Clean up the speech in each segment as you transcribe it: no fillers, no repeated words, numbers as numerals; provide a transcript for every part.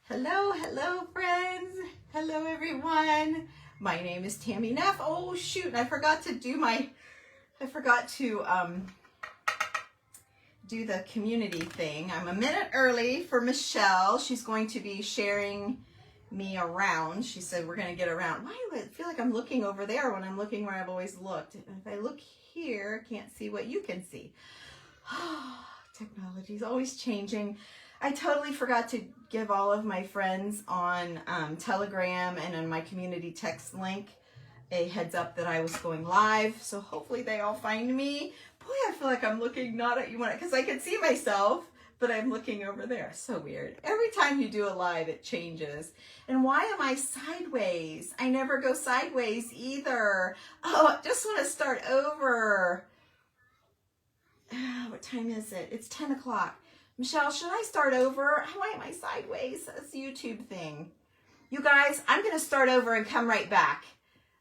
Hello, hello friends. Hello everyone. My name is Tammy Neff. Oh shoot, I forgot to do the community thing. I'm a minute early for Michelle. She's going to be sharing me around. She said we're going to get around. Why do I feel like I'm looking over there when I'm looking where I've always looked? If I look here, I can't see what you can see. Technology is always changing. I totally forgot to give all of my friends on Telegram and on my community text link a heads up that I was going live. So hopefully they all find me. Boy, I feel like I'm looking not at you because I can see myself, but I'm looking over there. So weird. Every time you do a live, it changes. And why am I sideways? I never go sideways either. Oh, I just want to start over. What time is it? It's 10 o'clock. Michelle, should I start over? Why am I sideways? That's the YouTube thing. You guys, I'm going to start over and come right back.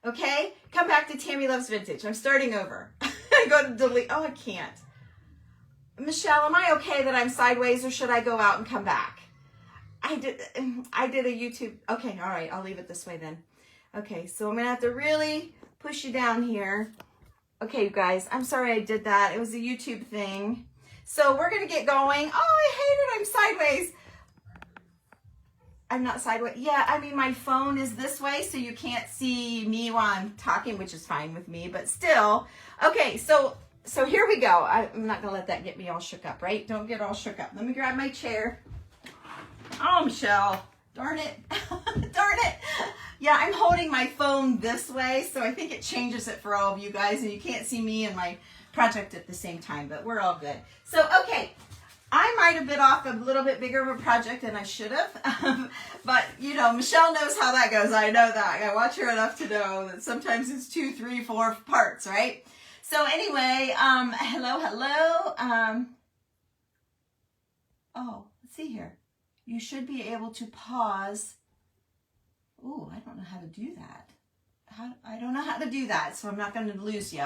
Okay? Come back to Tammy Loves Vintage. I'm starting over. I go to delete. Oh, I can't. Michelle, am I okay that I'm sideways or should I go out and come back? I did a YouTube. Okay, all right. I'll leave it this way then. Okay, so I'm going to have to really push you down here. Okay, you guys, I'm sorry I did that. It was a YouTube thing. So we're going to get going. Oh, I hate it. I'm sideways. I'm not sideways. Yeah, I mean, my phone is this way, so you can't see me while I'm talking, which is fine with me, but still. Okay, so here we go. I'm not going to let that get me all shook up, right? Don't get all shook up. Let me grab my chair. Oh, Michelle. Darn it. Darn it. Yeah, I'm holding my phone this way, so I think it changes it for all of you guys, and you can't see me and my project at the same time, but we're all good. So, okay, I might have bit off a little bit bigger of a project than I should have, but you know, Michelle knows how that goes. I know that. I watch her enough to know that sometimes it's 2, 3, 4 parts, right? So anyway, hello. Oh, let's see here. You should be able to pause. Oh, I don't know how to do that. I don't know how to do that, so I'm not going to lose you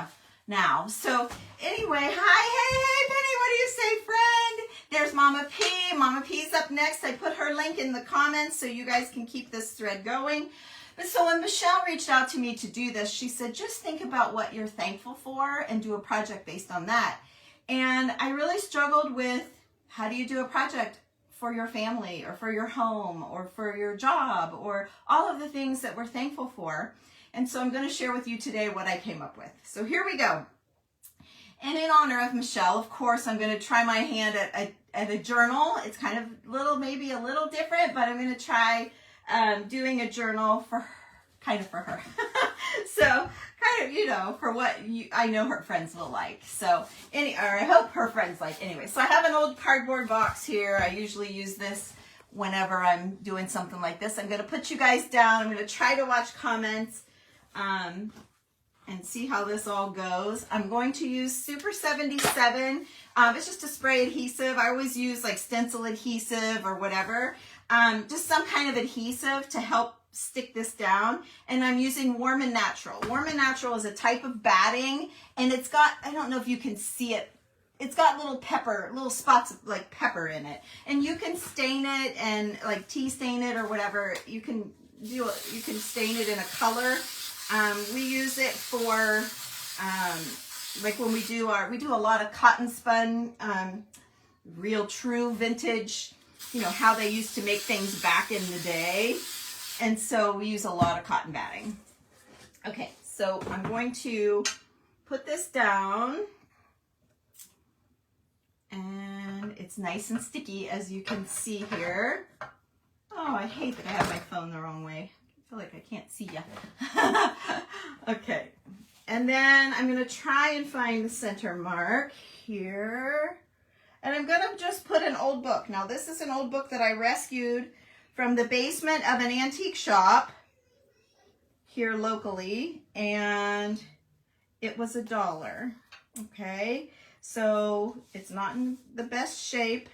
now. So anyway, hi, hey, Penny, what do you say, friend? There's Mama P. Mama P's up next. I put her link in the comments so you guys can keep this thread going. But so when Michelle reached out to me to do this, she said, just think about what you're thankful for and do a project based on that. And I really struggled with how do you do a project for your family or for your home or for your job or all of the things that we're thankful for. And so I'm going to share with you today what I came up with. So here we go. And in honor of Michelle, of course, I'm going to try my hand at a journal. It's kind of maybe a little different, but I'm going to try doing a journal for her. So kind of, you know, for what I know her friends will like. So or I hope her friends like. Anyway, so I have an old cardboard box here. I usually use this whenever I'm doing something like this. I'm going to put you guys down. I'm going to try to watch comments. And see how this all goes. I'm going to use Super 77. It's just a spray adhesive. I always use like stencil adhesive or whatever. Just some kind of adhesive to help stick this down. And I'm using Warm and Natural. Warm and Natural is a type of batting, and it's got, I don't know if you can see it, it's got little spots of like pepper in it. And you can stain it and like tea stain it or whatever. You can stain it in a color. We use it for, like when we do a lot of cotton spun, real true vintage, you know, how they used to make things back in the day. And so we use a lot of cotton batting. Okay, so I'm going to put this down. And it's nice and sticky, as you can see here. Oh, I hate that I have my phone the wrong way. I feel like I can't see you. Okay, and then I'm going to try and find the center mark here. And I'm going to just put an old book. Now, this is an old book that I rescued from the basement of an antique shop here locally, and it was $1. Okay, so it's not in the best shape,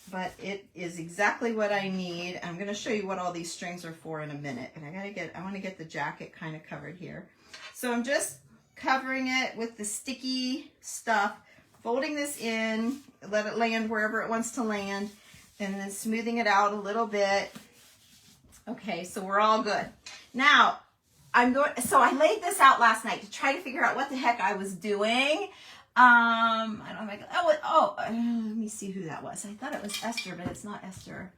but it is exactly what I need. I'm going to show you what all these strings are for in a minute. And I want to get the jacket kind of covered here. So I'm just covering it with the sticky stuff, folding this in, let it land wherever it wants to land. and then smoothing it out a little bit. Okay, so we're all good. Now, so I laid this out last night to try to figure out what the heck I was doing. I don't know. Let me see who that was. I thought it was Esther, but it's not Esther.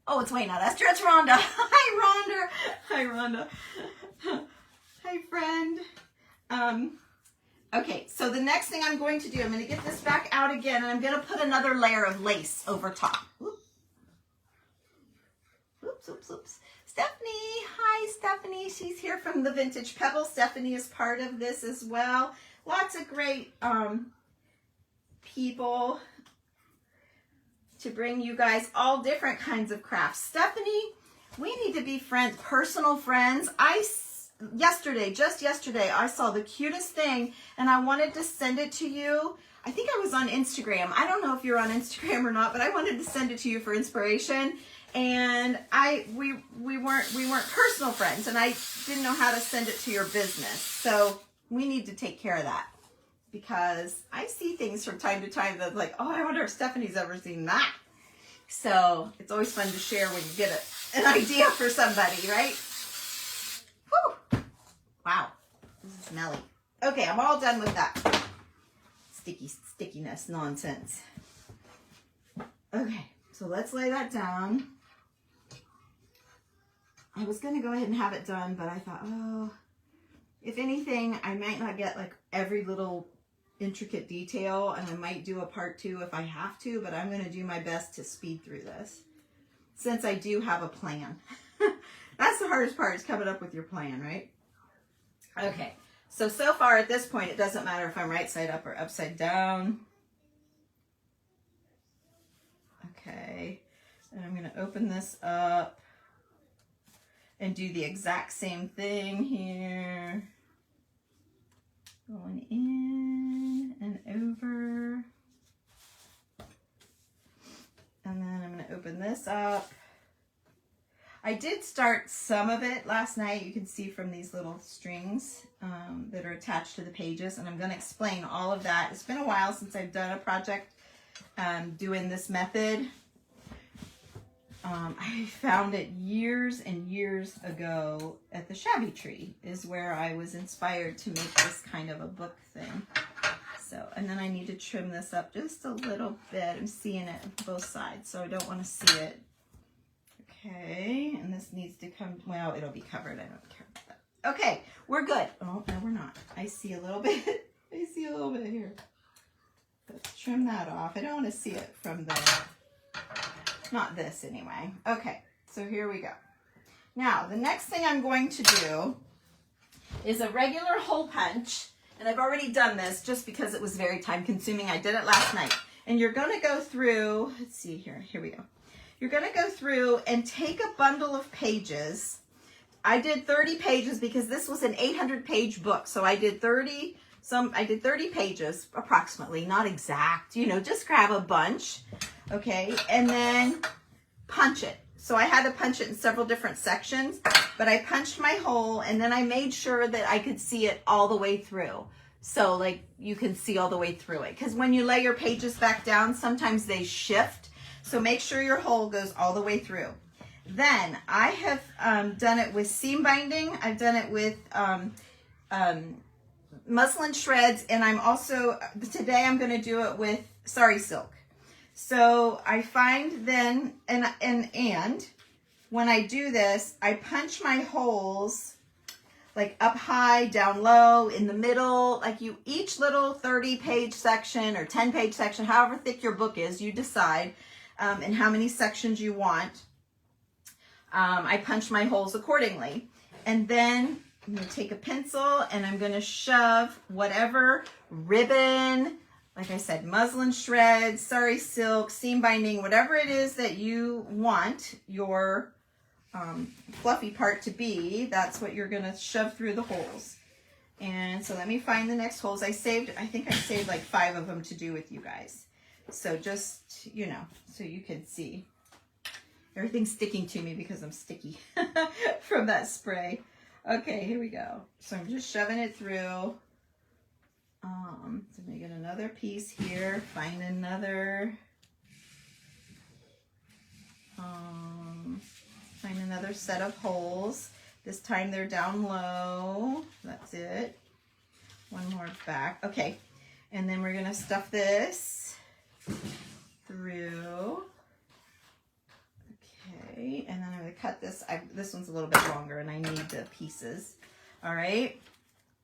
Oh, it's not Esther. It's Rhonda. Hi, Rhonda. Hi, Rhonda. Hi, friend. Okay, so the next thing I'm going to do, I'm going to get this back out again, and I'm going to put another layer of lace over top. Oops. Stephanie. Hi, Stephanie. She's here from the Vintage Pebble. Stephanie is part of this as well. Lots of great people to bring you guys all different kinds of crafts. Stephanie, we need to be friends, personal friends. Just yesterday, I saw the cutest thing, and I wanted to send it to you. I think I was on Instagram. I don't know if you're on Instagram or not, but I wanted to send it to you for inspiration. And we weren't personal friends, and I didn't know how to send it to your business. So we need to take care of that, because I see things from time to time that's like, oh, I wonder if Stephanie's ever seen that. So it's always fun to share when you get an idea for somebody, right? Whew. Wow, this is smelly. Okay, I'm all done with that stickiness nonsense. Okay, so let's lay that down. I was going to go ahead and have it done, but I thought, oh, if anything, I might not get like every little intricate detail, and I might do a part 2 if I have to, but I'm going to do my best to speed through this, since I do have a plan. That's the hardest part, is coming up with your plan, right? Okay, so far at this point, it doesn't matter if I'm right side up or upside down. Okay, and I'm going to open this up and do the exact same thing here. Going in and over. And then I'm going to open this up. I did start some of it last night. You can see from these little strings that are attached to the pages. And I'm going to explain all of that. It's been a while since I've done a project doing this method. I found it years and years ago at the Shabby Tree is where I was inspired to make this kind of a book thing. So, and then I need to trim this up just a little bit. I'm seeing it on both sides, so I don't want to see it. Okay, and this needs to come, well, it'll be covered. I don't care about that. Okay, we're good. Oh, no, we're not. I see a little bit. I see a little bit here. Let's trim that off. I don't want to see it from the... Not this anyway. Okay, so here we go. Now, the next thing I'm going to do is a regular hole punch. And I've already done this just because it was very time consuming. I did it last night. And you're going to go through, let's see here. Here we go. You're going to go through and take a bundle of pages. I did 30 pages because this was an 800-page book. So I did 30 pages approximately, not exact. You know, just grab a bunch. Okay, and then punch it. So I had to punch it in several different sections, but I punched my hole, and then I made sure that I could see it all the way through. So like you can see all the way through it. Because when you lay your pages back down, sometimes they shift. So make sure your hole goes all the way through. Then I have done it with seam binding. I've done it with muslin shreds, and I'm also, today I'm going to do it with sari silk. So I find then, and when I do this, I punch my holes like up high, down low, in the middle, like each little 30-page section or 10-page section, however thick your book is, you decide, and how many sections you want. I punch my holes accordingly. And then I'm going to take a pencil and I'm going to shove whatever ribbon, like I said, muslin shreds, sari silk, seam binding, whatever it is that you want your fluffy part to be, that's what you're going to shove through the holes. And so let me find the next holes. I think I saved like 5 of them to do with you guys. So just, you know, so you can see. Everything's sticking to me because I'm sticky from that spray. Okay, here we go. So I'm just shoving it through. So I'm going to get another piece here, find another Find another set of holes. This time they're down low. That's it. One more back. Okay. And then we're going to stuff this through. Okay. And then I'm going to cut this. This one's a little bit longer and I need the pieces. All right.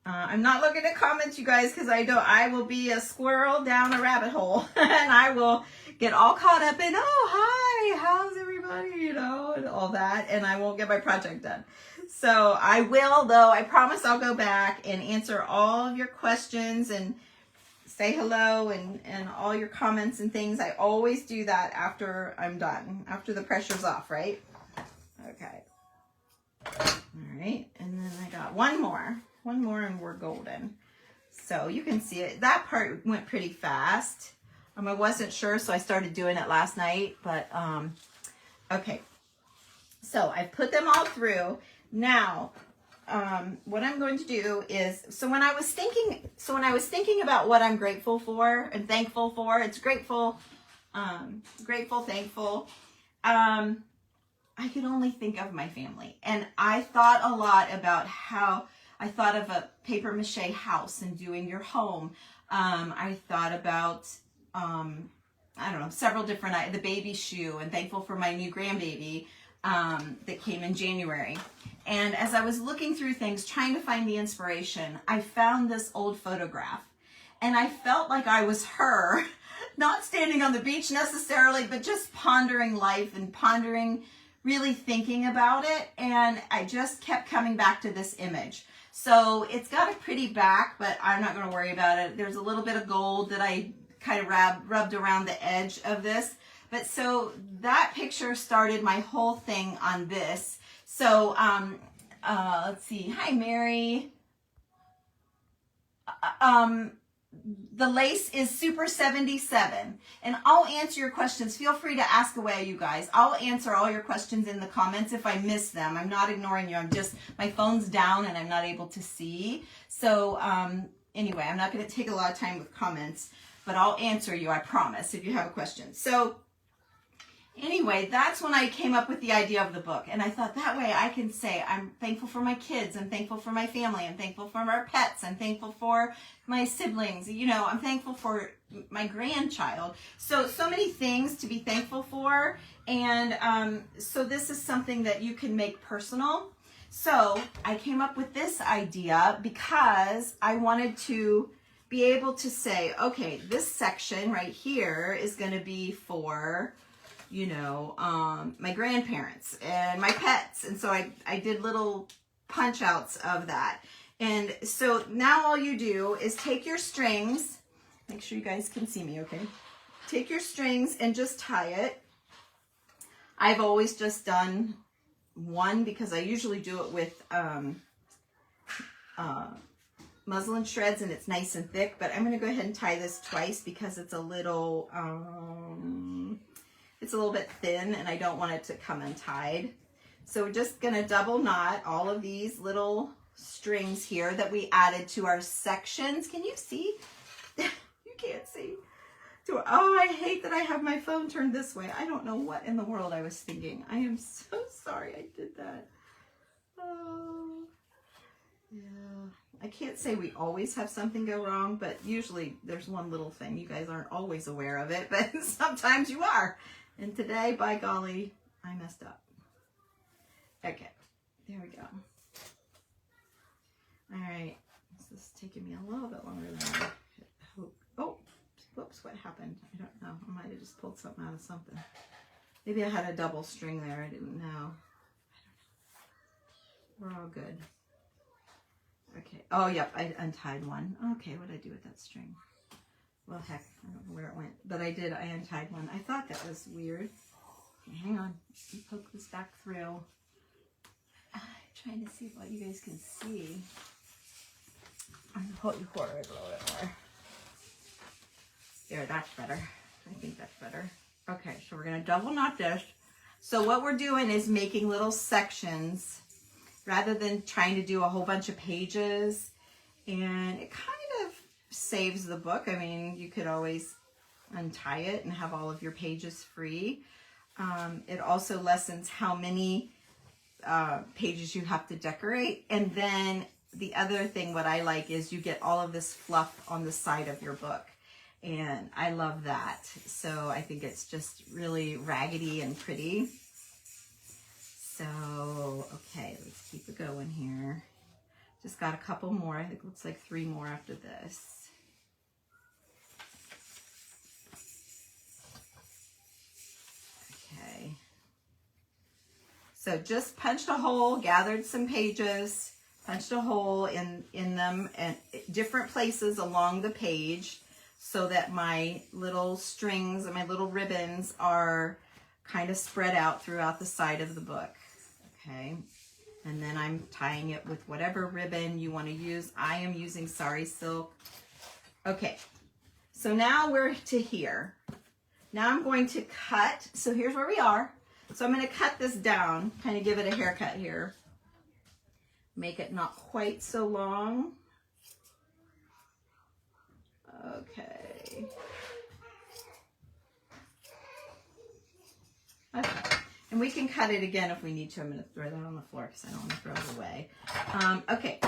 I'm not looking at comments, you guys, because I will be a squirrel down a rabbit hole and I will get all caught up in, oh, hi, how's everybody, you know, and all that, and I won't get my project done. So I will, though, I promise I'll go back and answer all of your questions and say hello and all your comments and things. I always do that after I'm done, after the pressure's off, right? Okay. All right, and then I got one more and we're golden. So you can see it. That part went pretty fast. I wasn't sure, so I started doing it last night, but okay. So I put them all through. Now, what I'm going to do is, so when I was thinking about what I'm grateful for and thankful for, it's grateful, thankful. I could only think of my family, and I thought a lot about how I thought of a paper mache house and doing your home. I thought about, I don't know, several different, the baby shoe, and thankful for my new grandbaby that came in January. And as I was looking through things, trying to find the inspiration, I found this old photograph. And I felt like I was her, not standing on the beach necessarily, but just pondering life and pondering, really thinking about it. And I just kept coming back to this image. So it's got a pretty back, but I'm not going to worry about it. There's a little bit of gold that I kind of rubbed around the edge of this. But so that picture started my whole thing on this. So let's see. Hi, Mary. The lace is Super 77. And I'll answer your questions. Feel free to ask away, you guys. I'll answer all your questions in the comments if I miss them. I'm not ignoring you. I'm just, my phone's down and I'm not able to see. So anyway, I'm not going to take a lot of time with comments, but I'll answer you, I promise, if you have a question. So anyway, that's when I came up with the idea of the book. And I thought that way I can say, I'm thankful for my kids. I'm thankful for my family. I'm thankful for our pets. I'm thankful for my siblings. You know, I'm thankful for my grandchild. So many things to be thankful for. And so this is something that you can make personal. So I came up with this idea because I wanted to be able to say, okay, this section right here is going to be for, you know, my grandparents and my pets. And so I did little punch outs of that. And so now all you do is take your strings, make sure you guys can see me, okay? Take your strings and just tie it. I've always just done one because I usually do it with muslin shreds and it's nice and thick, but I'm going to go ahead and tie this twice because it's a little bit thin and I don't want it to come untied. So we're just going to double knot all of these little strings here that we added to our sections. Can you see? You can't see. Oh, I hate that I have my phone turned this way. I don't know what in the world I was thinking. I am so sorry I did that. Oh, yeah. I can't say we always have something go wrong, but usually there's one little thing. You guys aren't always aware of it, but sometimes you are. And today, by golly, I messed up. Okay, there we go. All right, this is taking me a little bit longer than I hoped. Oh, whoops, what happened? I don't know. I might have just pulled something out of something. Maybe I had a double string there. I didn't know. We're all good. Okay. Oh, yep, I untied one. Okay, what did I do with that string? Well, heck, I don't know where it went. But I untied one. I thought that was weird. Okay, hang on. Let me poke this back through. I'm trying to see what you guys can see. I'm going to hold you forward a little bit more. There, that's better. I think that's better. Okay, so we're going to double knot this. So what we're doing is making little sections rather than trying to do a whole bunch of pages. And it kind of saves the book. I mean, you could always untie it and have all of your pages free. It also lessens how many pages you have to decorate. And then the other thing, what I like, is you get all of this fluff on the side of your book. And I love that. So I think it's just really raggedy and pretty. So, okay, let's keep it going here. Just got a couple more. I think it looks like 3 more after this. Okay. So just punched a hole, gathered some pages, punched a hole in them and different places along the page so that my little strings and my little ribbons are kind of spread out throughout the side of the book. Okay. And then I'm tying it with whatever ribbon you want to use. I am using Sari Silk. Okay. So now we're to here. Now I'm going to cut. So here's where we are. So I'm going to cut this down, kind of give it a haircut here. Make it not quite so long. Okay. Okay. And we can cut it again if we need to. I'm going to throw that on the floor because I don't want to throw it away. Okay.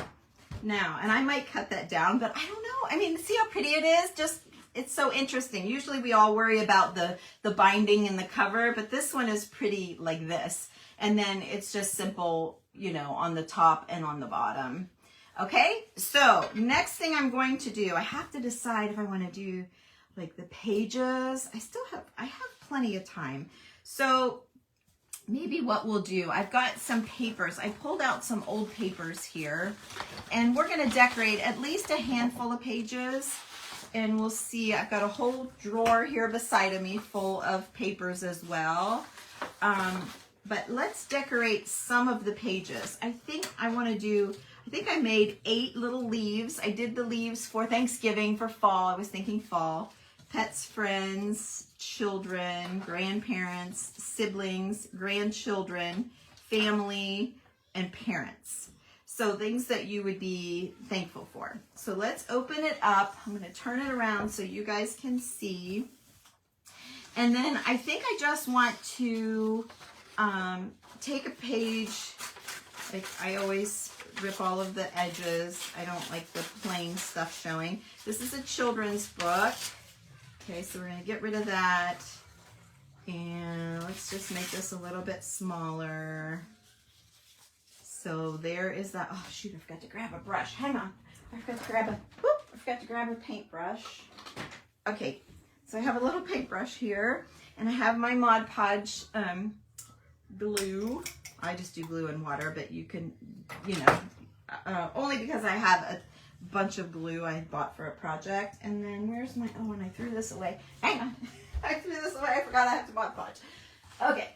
Now, and I might cut that down, but I don't know. I mean, see how pretty it is? Just, it's so interesting. Usually we all worry about the binding and the cover, but this one is pretty like this. And then it's just simple, you know, on the top and on the bottom. Okay, so next thing I'm going to do, I have to decide if I want to do like the pages. I have plenty of time. So maybe what we'll do, I've got some papers. I pulled out some old papers here, and we're going to decorate at least a handful of pages. And we'll see, I've got a whole drawer here beside of me full of papers as well. But let's decorate some of the pages. I think I made 8 little leaves. I did the leaves for Thanksgiving, for fall. I was thinking fall. Pets, friends, children, grandparents, siblings, grandchildren, family, and parents. So things that you would be thankful for. So let's open it up. I'm going to turn it around so you guys can see. And then I think I just want to take a page. Like I always rip all of the edges. I don't like the plain stuff showing. This is a children's book. Okay, so we're going to get rid of that. And let's just make this a little bit smaller. So there is that. Oh shoot, I forgot to grab a brush. Hang on. I forgot to grab a paintbrush. Okay, so I have a little paintbrush here, and I have my Mod Podge glue. I just do glue and water, but you can, you know, only because I have a bunch of glue I bought for a project. And then where's my, oh, and I threw this away. Hang on. I threw this away. I forgot I have to Mod Podge. Okay.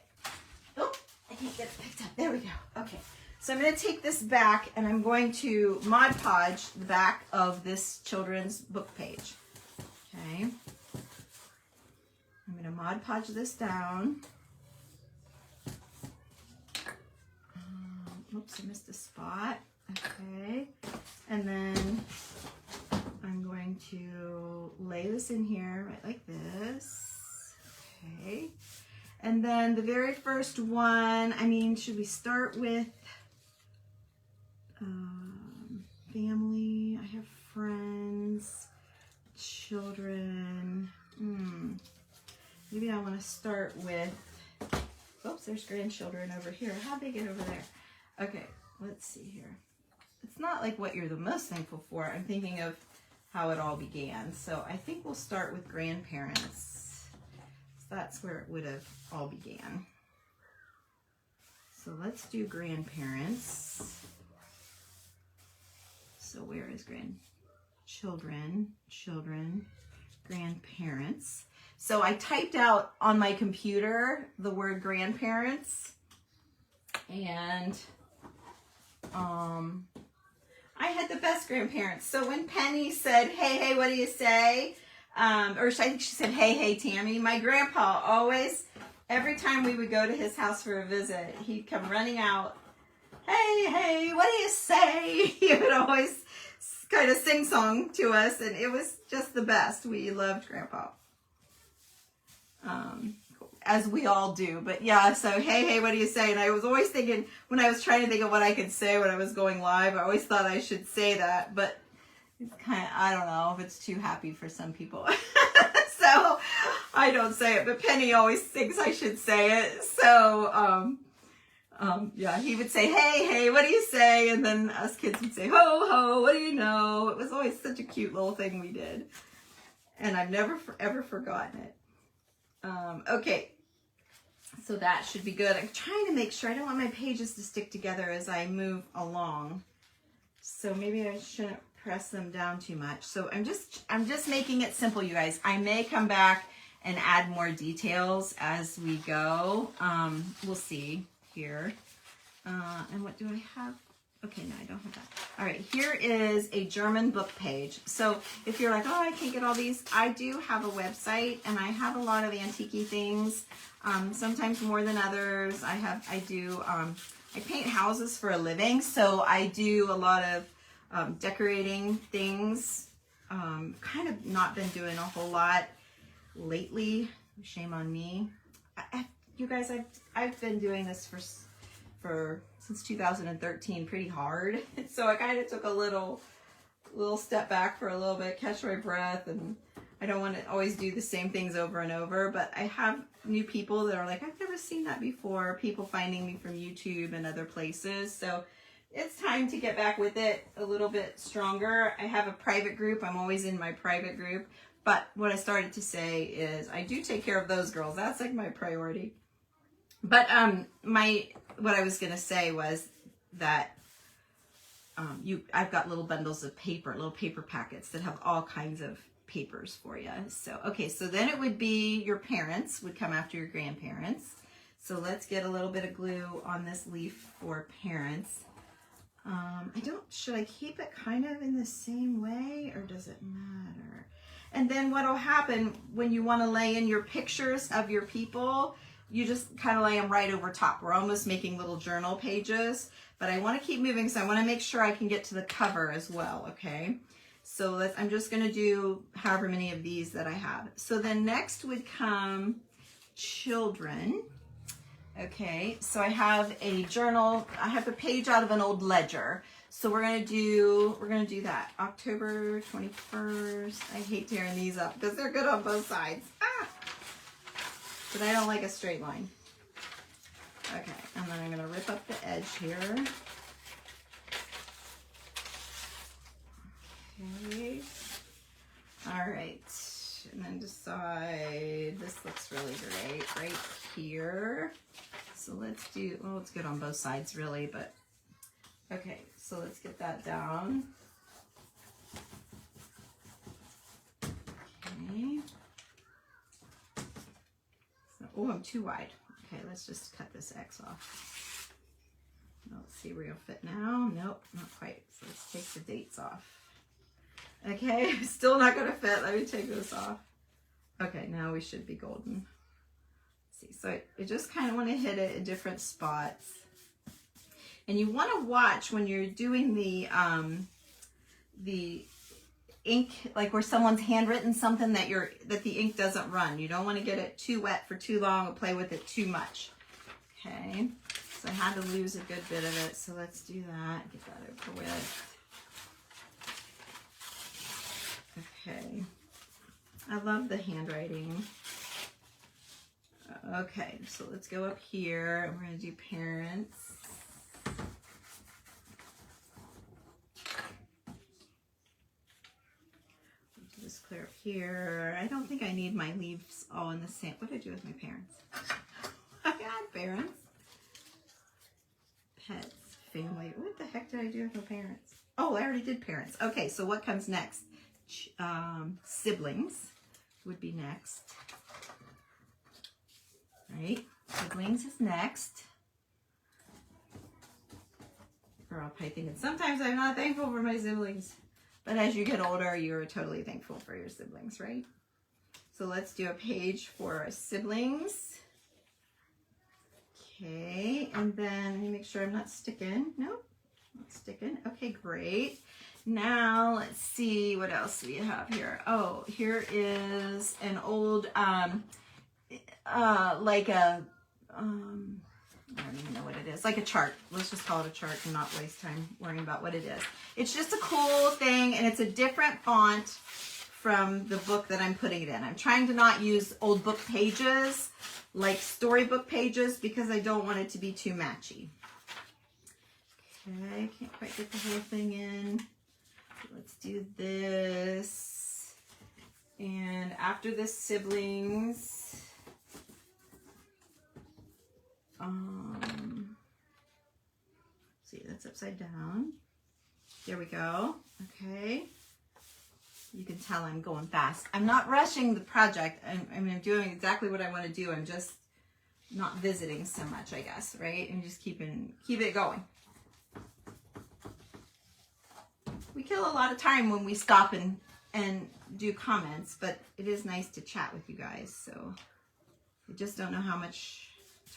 Oh, I can't get it picked up. There we go. Okay. So I'm going to take this back, and I'm going to Mod Podge the back of this children's book page. Okay. I'm going to Mod Podge this down. Oops, I missed a spot. Okay. And then I'm going to lay this in here right like this. Okay. And then the very first one, I mean, should we start with family? I have friends, children. Maybe I want to start with, oops, there's grandchildren over here. How big is over there? Okay, let's see here. It's not like what you're the most thankful for. I'm thinking of how it all began. So I think we'll start with grandparents. That's where it would have all began. So let's do grandparents. So where is grandchildren, children, grandparents? So I typed out on my computer the word grandparents, and I had the best grandparents. So when Penny said, hey, what do you say? Or I think she said, hey, Tammy. My grandpa always, every time we would go to his house for a visit, he'd come running out, hey, what do you say? He would always kind of sing song to us, and it was just the best. We loved Grandpa. Cool. as we all do. But yeah, so hey, what do you say? And I was always thinking, when I was trying to think of what I could say when I was going live, I always thought I should say that, but it's kind of, I don't know if it's too happy for some people. So I don't say it, but Penny always thinks I should say it. So, yeah, he would say, hey, what do you say? And then us kids would say, ho, what do you know? It was always such a cute little thing we did. And I've never, ever forgotten it. Okay, so that should be good. I'm trying to make sure I don't want my pages to stick together as I move along. So maybe I shouldn't press them down too much. So I'm just making it simple, you guys. I may come back and add more details as we go. We'll see here. And what do I have? Okay, no, I don't have that. All right, here is a German book page. So if you're like, oh, I can't get all these, I do have a website, and I have a lot of antique-y things, sometimes more than others. I paint houses for a living, so I do a lot of decorating things. Kind of not been doing a whole lot lately. Shame on me. You guys, I've been doing this for since 2013, pretty hard. So I kind of took a little step back for a little bit, catch my breath, and I don't want to always do the same things over and over, but I have new people that are like, I've never seen that before, people finding me from YouTube and other places. So it's time to get back with it a little bit stronger. I have a private group. I'm always in my private group. But what I started to say is I do take care of those girls. That's like my priority. But what I was going to say was that I've got little bundles of paper, little paper packets that have all kinds of papers for you. So, okay, so then it would be your parents would come after your grandparents. So let's get a little bit of glue on this leaf for parents. Should I keep it kind of in the same way, or does it matter? And then what'll happen when you want to lay in your pictures of your people, you just kind of lay them right over top. We're almost making little journal pages, but I want to keep moving, so I want to make sure I can get to the cover as well, okay? So I'm just going to do however many of these that I have. So then next would come children. Okay, so I have a journal. I have a page out of an old ledger. So we're gonna do that. October 21st. I hate tearing these up because they're good on both sides. But I don't like a straight line. Okay, and then I'm gonna rip up the edge here. Okay. All right, and then decide, this looks really great right here. So let's do, well, it's good on both sides really, but okay, so let's get that down. Okay. So, oh, I'm too wide. Okay, let's just cut this X off. Let's see where you'll fit now. Nope, not quite. So let's take the dates off. Okay, still not gonna fit. Let me take this off. Okay, now we should be golden. Let's see, so I just kind of want to hit it in different spots. And you want to watch when you're doing the ink, like where someone's handwritten something that the ink doesn't run. You don't want to get it too wet for too long or play with it too much. Okay, so I had to lose a good bit of it, so let's do that. Get that over with. Okay, I love the handwriting. Okay, so let's go up here and we're going to do parents. Just clear up here. I don't think I need my leaves all in the same. What did I do with my parents? I got parents. Pets, family. What the heck did I do with my parents? Oh, I already did parents. Okay, so what comes next? Siblings would be next. Right? Siblings is next. Girl, probably thinking, sometimes I'm not thankful for my siblings. But as you get older, you're totally thankful for your siblings, right? So let's do a page for siblings. Okay, and then let me make sure I'm not sticking. Nope, not sticking. Okay, great. Now let's see what else we have here. Oh, here is an old, like a, I don't even know what it is, like a chart. Let's just call it a chart and not waste time worrying about what it is. It's just a cool thing, and it's a different font from the book that I'm putting it in. I'm trying to not use old book pages, like storybook pages, because I don't want it to be too matchy. Okay, can't quite get the whole thing in. Let's do this. And after the siblings, see, that's upside down. There we go. Okay. You can tell I'm going fast. I'm not rushing the project. I'm doing exactly what I want to do. I'm just not visiting so much, I guess, right? And just keep it going. We kill a lot of time when we stop and do comments, but it is nice to chat with you guys. So I just don't know how much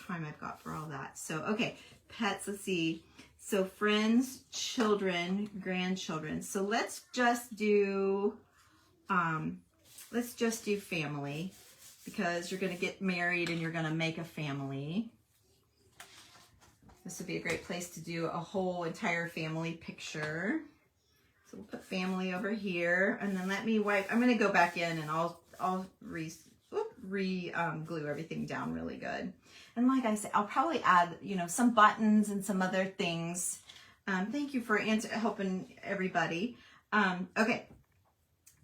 time I've got for all that. So, okay, pets, let's see. So friends, children, grandchildren. So let's just do family, because you're going to get married and you're going to make a family. This would be a great place to do a whole entire family picture. So we'll put family over here, and then let me wipe. I'm going to go back in and I'll glue everything down really good. And like I said, I'll probably add, some buttons and some other things. Thank you for helping everybody. Okay.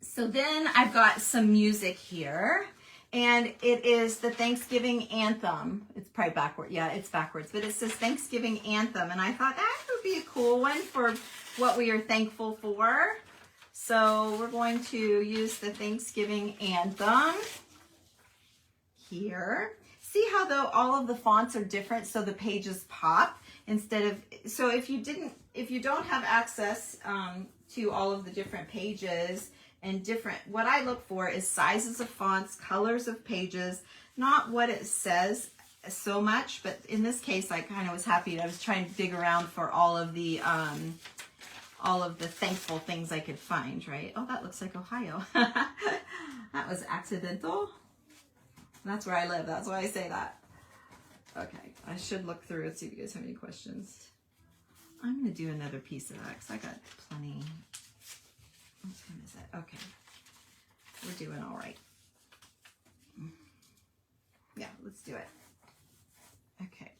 So then I've got some music here, and it is the Thanksgiving anthem. It's probably backward. Yeah, it's backwards, but it says Thanksgiving anthem. And I thought that would be a cool one for what we are thankful for. So we're going to use the Thanksgiving anthem here. See how though all of the fonts are different, so the pages pop instead of, so if you don't have access to all of the different pages and what I look for is sizes of fonts, colors of pages, not what it says so much, but in this case I kind of was happy. I was trying to dig around for all of the thankful things I could find, right? Oh, that looks like Ohio. That was accidental. That's where I live. That's why I say that. Okay, I should look through and see if you guys have any questions. I'm going to do another piece of that because I got plenty. What time is it? Okay, we're doing all right. Yeah, let's do it. Okay.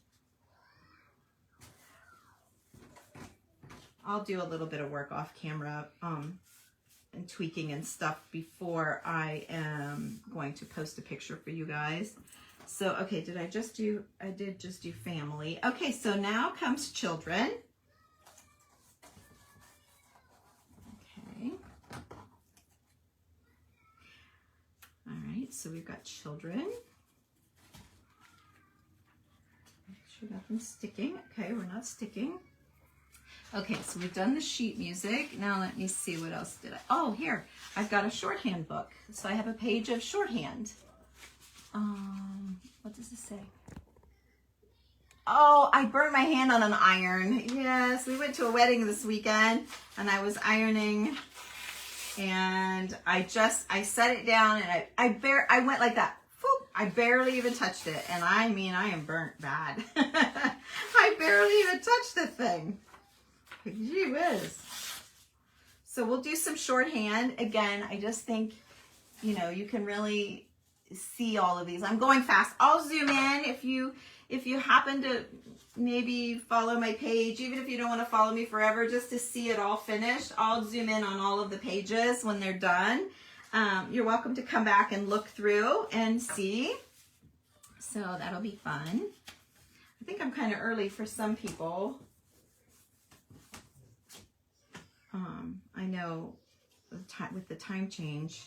I'll do a little bit of work off camera and tweaking and stuff before I am going to post a picture for you guys. So, okay, I did just do family. Okay, so now comes children. Okay. All right, so we've got children. Make sure nothing's sticking. Okay, we're not sticking. Okay, so we've done the sheet music. Now let me see, what else did I... Oh, here. I've got a shorthand book. So I have a page of shorthand. What does this say? Oh, I burned my hand on an iron. Yes, we went to a wedding this weekend, and I was ironing, and I set it down, and I went like that. Whoop, I barely even touched it, and I mean, I am burnt bad. I barely even touched the thing. Gee whiz. So we'll do some shorthand. Again, I just think, you can really see all of these. I'm going fast. I'll zoom in if you happen to maybe follow my page, even if you don't want to follow me forever, just to see it all finished. I'll zoom in on all of the pages when they're done. You're welcome to come back and look through and see. So that'll be fun. I think I'm kind of early for some people. I know with the time change,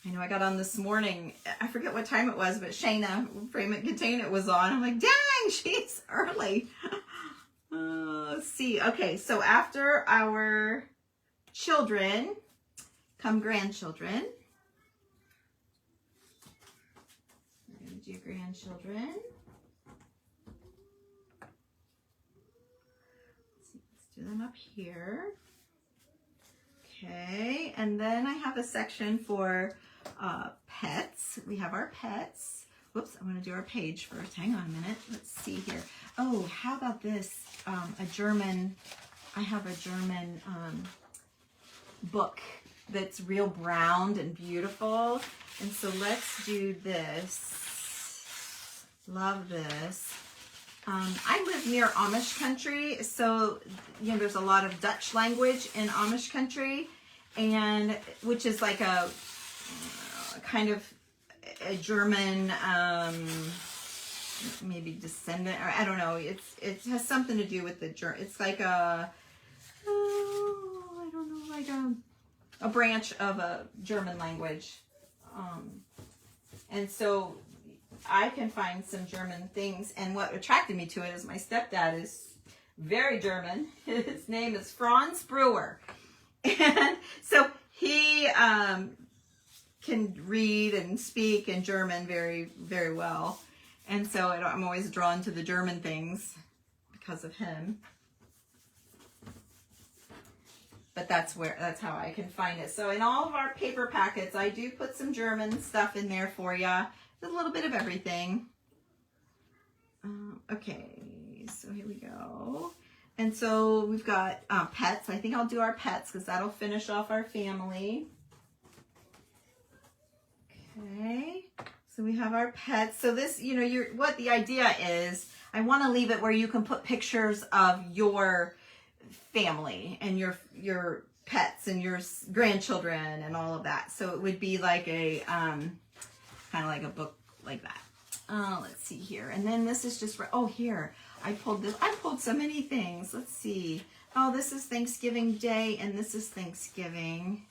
I know I got on this morning, I forget what time it was, but Shayna, Frame It Contain It, was on. I'm like, dang, she's early. Let's see. Okay, so after our children come grandchildren. We're going to do grandchildren. Let's do them up here. Okay, and then I have a section for pets. We have our pets. whoops, I'm going to do our page first. Hang on a minute. Let's see here. Oh, how about this? A German, I have a German book that's real brown and beautiful. And so let's do this. Love this. I live near Amish country, so there's a lot of Dutch language in Amish country, and which is like a kind of a German, maybe descendant, or I don't know. It has something to do with the German. It's like I don't know, like a branch of a German language, and so I can find some German things. And what attracted me to it is my stepdad is very German. His name is Franz Brewer, and so he can read and speak in German very, very well. And so I'm always drawn to the German things because of him. But that's how I can find it. So in all of our paper packets, I do put some German stuff in there for you. A little bit of everything. Okay, so here we go. And so we've got pets. I think I'll do our pets because that'll finish off our family. Okay, so we have our pets. So this, what the idea is, I want to leave it where you can put pictures of your family and your pets and your grandchildren and all of that. So it would be like a kind of like a book like that. Let's see here. And then this is just, here, I pulled so many things. Let's see. Oh, this is Thanksgiving Day and this is Thanksgiving.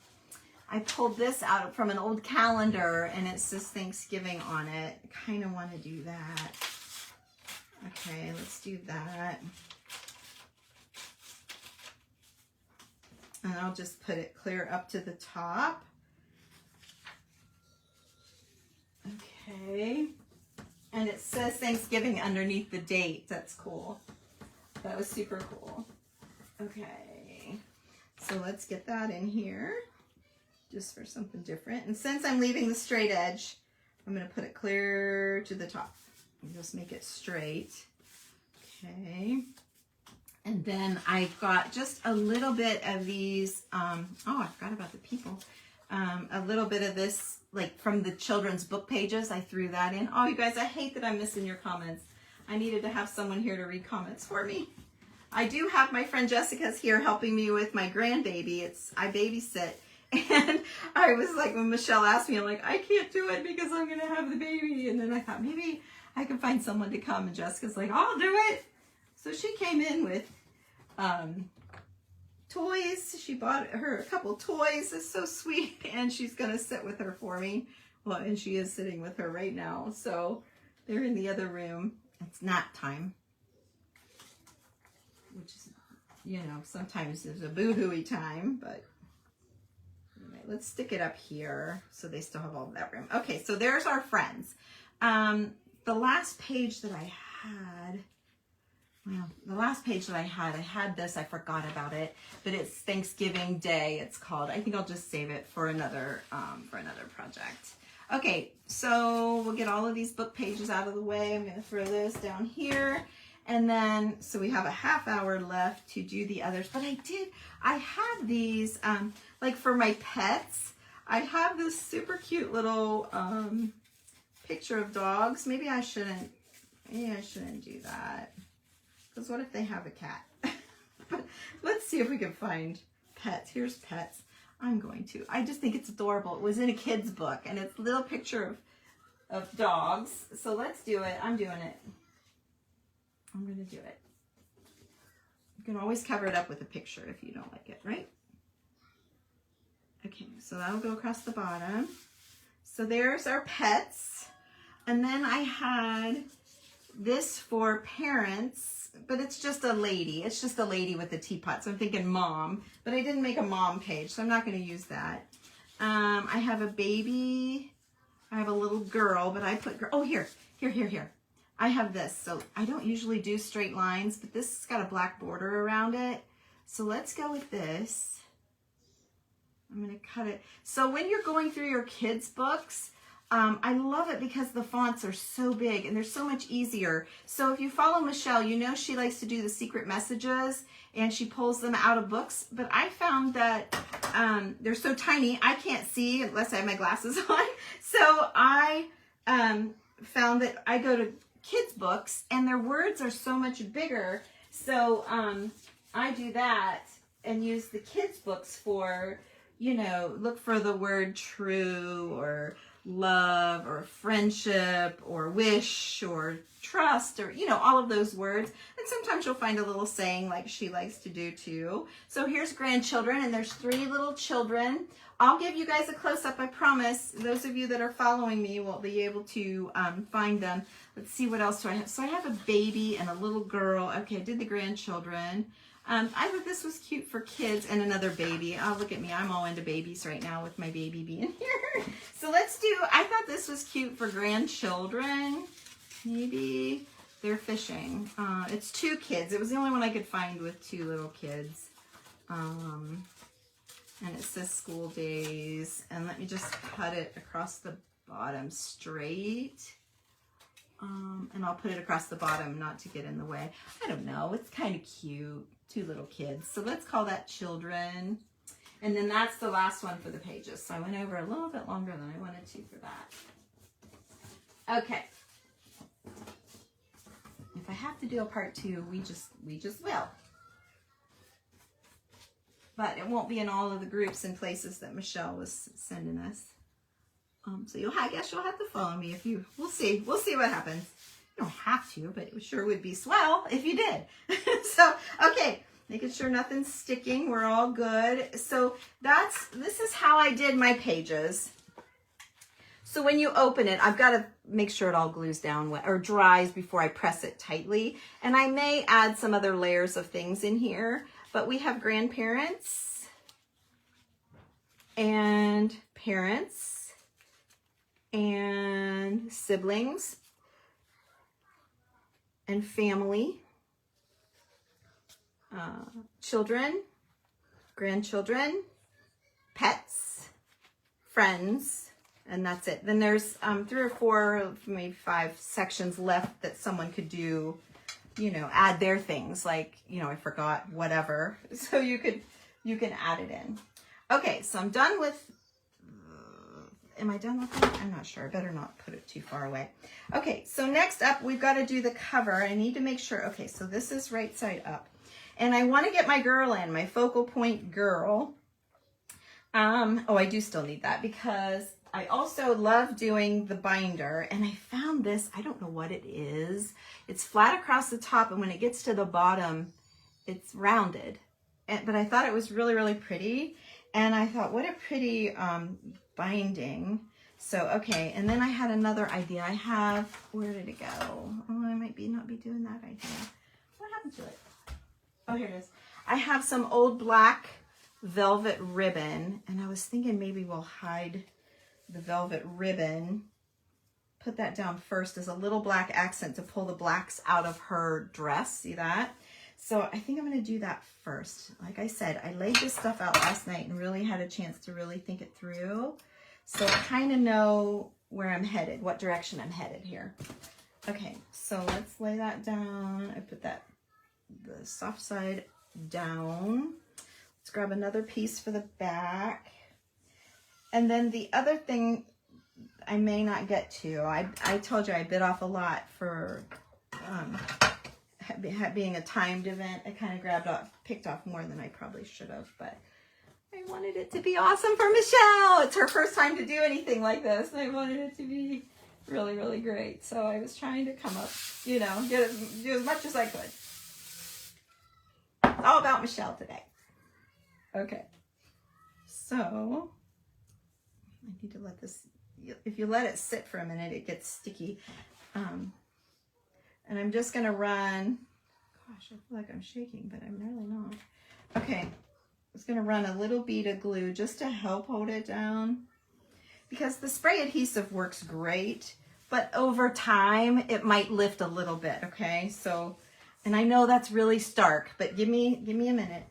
I pulled this out from an old calendar and it says Thanksgiving on it. I kind of want to do that. Okay, let's do that. And I'll just put it clear up to the top. Okay. And it says Thanksgiving underneath the date. That's cool. That was super cool. Okay. So let's get that in here. Just for something different. And since I'm leaving the straight edge, I'm going to put it clear to the top. And just make it straight. Okay. And then I've got just a little bit of these, I forgot about the people. A little bit of this, like from the children's book pages, I threw that in. Oh, you guys, I hate that I'm missing your comments. I needed to have someone here to read comments for me. I do have my friend Jessica's here helping me with my grandbaby. I babysit. And I was like, when Michelle asked me, I'm like, I can't do it because I'm going to have the baby. And then I thought, maybe I can find someone to come. And Jessica's like, I'll do it. So she came in with toys. She bought her a couple toys. It's so sweet. And she's going to sit with her for me. Well, and she is sitting with her right now. So they're in the other room. It's nap time. Which is, sometimes there's a boo-hooey time, but anyway, let's stick it up here so they still have all of that room. Okay, so there's our friends. The last page that I had, I had this, I forgot about it, but it's Thanksgiving Day, it's called. I think I'll just save it for another project. Okay, so we'll get all of these book pages out of the way. I'm gonna throw those down here. And then, so we have a half hour left to do the others, but I had these, like for my pets, I have this super cute little, picture of dogs. Maybe I shouldn't do that. Because what if they have a cat? But let's see if we can find pets. Here's pets. I just think it's adorable. It was in a kid's book and it's a little picture of dogs. So let's do it. I'm doing it. I'm going to do it. You can always cover it up with a picture if you don't like it, right? Okay, so that'll go across the bottom. So there's our pets. And then I had this for parents, but it's just a lady. It's just a lady with a teapot. So I'm thinking mom, but I didn't make a mom page, so I'm not going to use that. I have a baby. I have a little girl, but I put, oh, here. I have this. So I don't usually do straight lines, but this has got a black border around it. So let's go with this. I'm going to cut it. So when you're going through your kids' books, I love it because the fonts are so big and they're so much easier. So if you follow Michelle, you know she likes to do the secret messages and she pulls them out of books. But I found that they're so tiny, I can't see unless I have my glasses on. So I found that I go to kids' books and their words are so much bigger. So I do that and use the kids' books for, you know, look for the word true or love or friendship or wish or trust or, you know, all of those words. And sometimes you'll find a little saying like she likes to do too. So here's grandchildren, and there's 3 little children. I'll give you guys a close-up, I promise. Those of you that are following me will be able to find them. Let's see, what else do I have? So I have a baby and a little girl. Okay, I did the grandchildren. I thought this was cute for kids, and another baby. Oh, look at me. I'm all into babies right now with my baby being here. So let's do, I thought this was cute for grandchildren. Maybe they're fishing. It's 2 kids. It was the only one I could find with 2 little kids. And it says school days. And let me just cut it across the bottom straight. And I'll put it across the bottom not to get in the way. I don't know. It's kind of cute. 2 little kids. So let's call that children. And then that's the last one for the pages. So I went over a little bit longer than I wanted to for that. Okay. If I have to do a part 2, we just will. But it won't be in all of the groups and places that Michelle was sending us. So I guess you'll have to follow me if you, we'll see what happens. You don't have to, but it sure would be swell if you did. So, okay, making sure nothing's sticking. We're all good. So this is how I did my pages. So when you open it, I've got to make sure it all glues down or dries before I press it tightly. And I may add some other layers of things in here, but we have grandparents and parents and siblings and family, children, grandchildren, pets, friends, and that's it. Then there's 3 or 4, maybe 5 sections left that someone could do, you know, add their things, like, you know, I forgot whatever. So you can add it in. Okay, so I'm done with, am I done with that? I'm not sure. I better not put it too far away. Okay, so next up, we've got to do the cover. I need to make sure, okay, so this is right side up. And I want to get my girl in, my focal point girl. Oh, I do still need that because I also love doing the binder. And I found this, I don't know what it is. It's flat across the top, and when it gets to the bottom, it's rounded. But I thought it was really, really pretty. And I thought, what a pretty binding. So, okay, and then I had another idea. I have, where did it go? Oh, I might not be doing that idea. What happened to it? Oh, here it is. I have some old black velvet ribbon, and I was thinking maybe we'll hide the velvet ribbon, put that down first as a little black accent to pull the blacks out of her dress. See that? So I think I'm going to do that first. Like I said, I laid this stuff out last night and really had a chance to really think it through. So I kind of know where I'm headed, what direction I'm headed here. Okay, so let's lay that down. I put the soft side down. Let's grab another piece for the back. And then the other thing I may not get to, I told you I bit off a lot for being a timed event. I kind of picked off more than I probably should have, but I wanted it to be awesome for Michelle. It's her first time to do anything like this, and I wanted it to be really, really great. So I was trying to come up, you know, do as much as I could. It's all about Michelle today. Okay, so I need to let this, if you let it sit for a minute, it gets sticky. And I'm just going to run, gosh, I feel like I'm shaking, but I'm really not. Okay, I'm just going to run a little bead of glue just to help hold it down, because the spray adhesive works great, but over time it might lift a little bit, okay? So, and I know that's really stark, but give me a minute.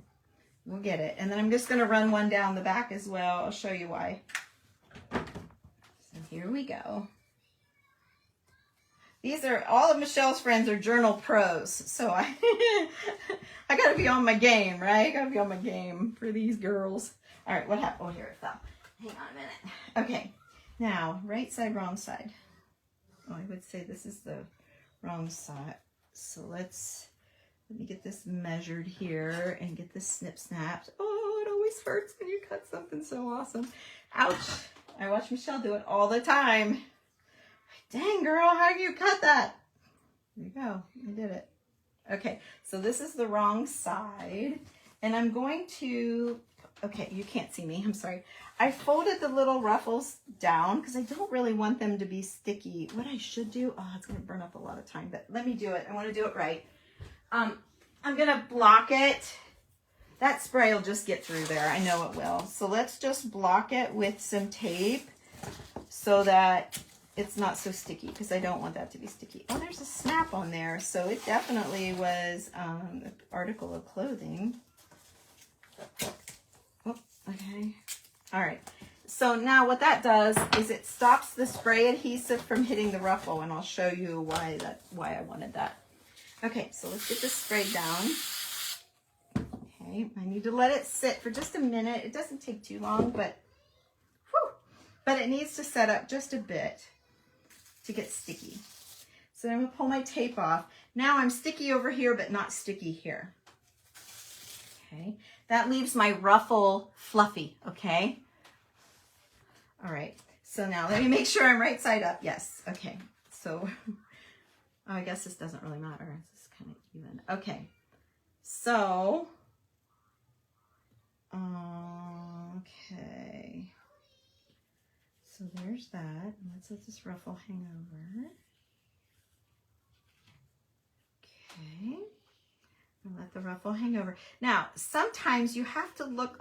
We'll get it. And then I'm just going to run one down the back as well. I'll show you why. So here we go. These are, all of Michelle's friends are journal pros, so I gotta be on my game, right? I gotta be on my game for these girls. All right, what happened? Oh, here it fell. Hang on a minute. Okay, now, right side, wrong side. Oh, I would say this is the wrong side. So let me get this measured here and get this snip snapped. Oh, it always hurts when you cut something so awesome. Ouch. I watch Michelle do it all the time. Dang, girl, how do you cut that? There you go. I did it. Okay, so this is the wrong side. And I'm going to, okay, you can't see me. I'm sorry. I folded the little ruffles down because I don't really want them to be sticky. What I should do, oh, it's going to burn up a lot of time, but let me do it. I want to do it right. I'm going to block it. That spray will just get through there. I know it will. So let's just block it with some tape so that it's not so sticky, because I don't want that to be sticky. Oh, there's a snap on there. So it definitely was an article of clothing. Oh, okay. All right. So now what that does is it stops the spray adhesive from hitting the ruffle, and I'll show you why I wanted that. Okay, so let's get this sprayed down. Okay, I need to let it sit for just a minute. It doesn't take too long, but it needs to set up just a bit to get sticky. So I'm going to pull my tape off. Now I'm sticky over here, but not sticky here. Okay, that leaves my ruffle fluffy, okay? All right, so now let me make sure I'm right side up. Yes, okay. So, oh, I guess this doesn't really matter. This is kind of even. Okay, so, okay. So there's that. Let's let this ruffle hang over. Okay. And let the ruffle hang over. Now, sometimes you have to look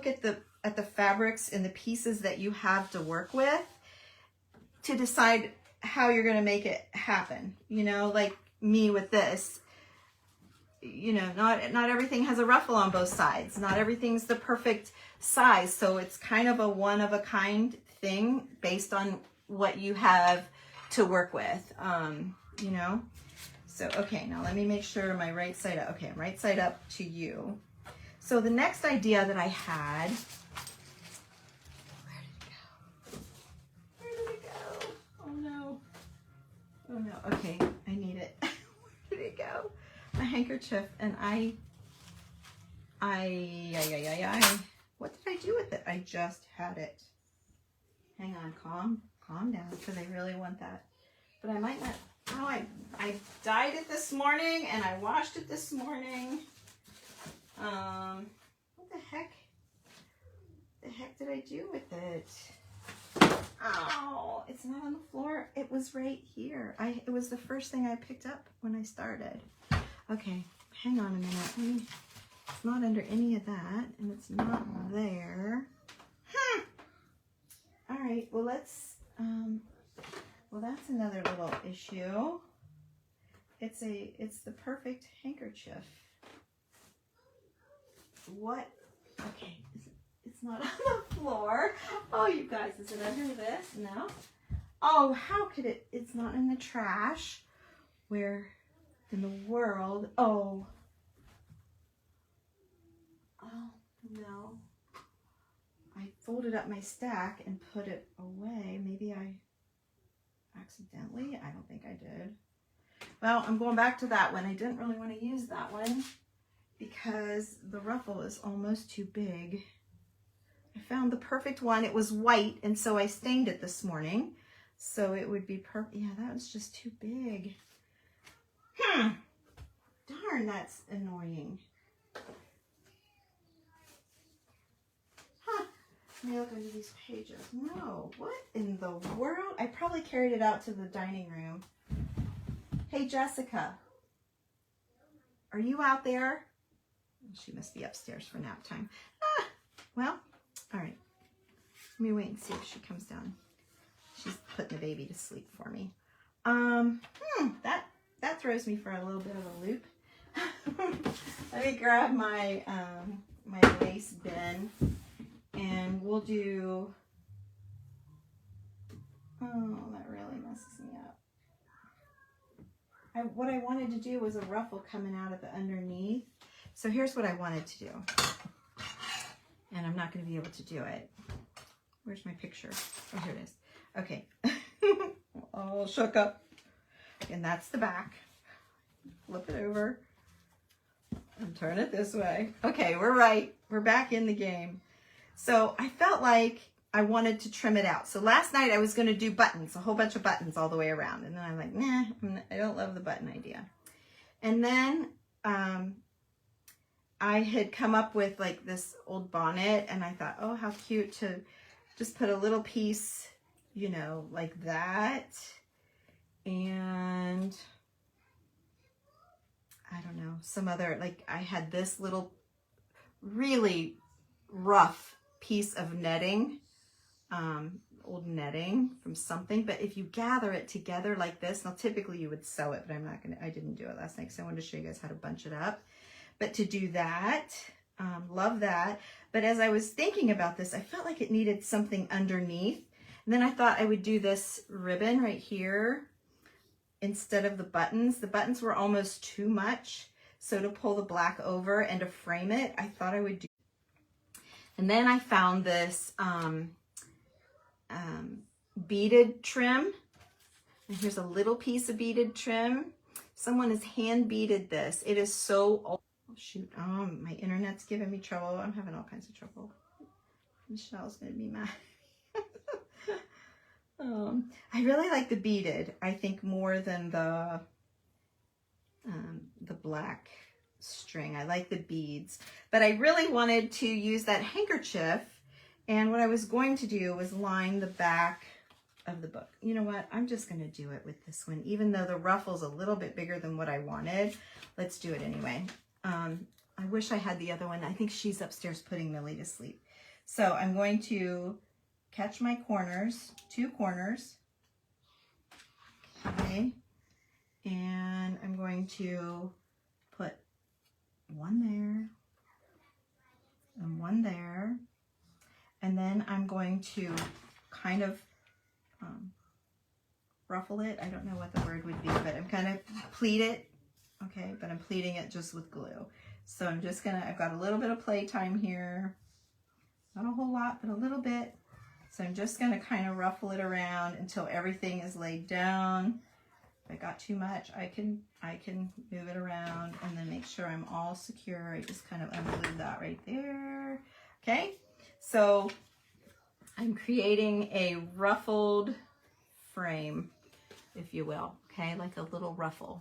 at the fabrics and the pieces that you have to work with to decide how you're going to make it happen. You know, like me with this. You know, not everything has a ruffle on both sides. Not everything's the perfect size. So it's kind of a one of a kind thing based on what you have to work with. You know, so, okay, now let me make sure my right side up. Okay, right side up to you. So the next idea that I had, where did it go? Oh no. Oh no. Okay, I need it. Where did it go? My handkerchief, and what did I do with it? I just had it. Hang on, calm down, because I really want that. But I might not. Oh, I dyed it this morning, and I washed it this morning. What the heck? The heck did I do with it? Oh, it's not on the floor. It was right here. It was the first thing I picked up when I started. Okay, hang on a minute. It's not under any of that, and it's not there. All right, well, let's, well, that's another little issue. It's the perfect handkerchief. What? Okay, it's not on the floor. Oh, you guys, is it under this? No? Oh, how could it? It's not in the trash. Where in the world? Oh, no. I folded up my stack and put it away. Maybe I accidentally? I don't think I did. Well, I'm going back to that one. I didn't really want to use that one because the ruffle is almost too big. I found the perfect one. It was white, and so I stained it this morning. So it would be perfect. Yeah, that was just too big. Darn, that's annoying. Let me look under these pages. No, what in the world? I probably carried it out to the dining room. Hey, Jessica. Are you out there? She must be upstairs for nap time. Well, all right. Let me wait and see if she comes down. She's putting the baby to sleep for me. That throws me for a little bit of a loop. Let me grab my my lace bin, and we'll do Oh, that really messes me up. What I wanted to do was a ruffle coming out of the underneath. So here's what I wanted to do. And I'm not going to be able to do it. Where's my picture? Oh, here it is. Okay. All shook up. And that's the back. Flip it over. And turn it this way. Okay, we're right. We're back in the game. So I felt like I wanted to trim it out. So last night I was going to do buttons, a whole bunch of buttons all the way around. And then I'm like, nah, I don't love the button idea. And then I had come up with like this old bonnet, and I thought, oh, how cute to just put a little piece, you know, like that. And I don't know, some other, like I had this little really rough piece of netting, old netting from something, but if you gather it together like this, now typically you would sew it, but I didn't do it last night because I wanted to show you guys how to bunch it up. But to do that, love that. But as I was thinking about this, I felt like it needed something underneath. And then I thought I would do this ribbon right here instead of the buttons. The buttons were almost too much. So to pull the black over and to frame it, I thought I would do. And then I found this beaded trim. And here's a little piece of beaded trim. Someone has hand beaded this. It is so old. Oh, shoot, my internet's giving me trouble. I'm having all kinds of trouble. Michelle's gonna be mad. I really like the beaded, I think, more than the black string. I like the beads, but I really wanted to use that handkerchief, and what I was going to do was line the back of the book. You know what? I'm just going to do it with this one, even though the ruffle's a little bit bigger than what I wanted. Let's do it anyway. I wish I had the other one. I think she's upstairs putting Millie to sleep. So I'm going to catch my corners, 2 corners. Okay. And I'm going to put one there and one there. And then I'm going to kind of ruffle it. I don't know what the word would be, but I'm kind of pleat it. Okay, but I'm pleating it just with glue. So I'm just gonna, I've got a little bit of playtime here. Not a whole lot, but a little bit. So I'm just gonna kind of ruffle it around until everything is laid down. If I got too much, I can move it around and then make sure I'm all secure. I just kind of unglued that right there. Okay, so I'm creating a ruffled frame, if you will, okay, like a little ruffle.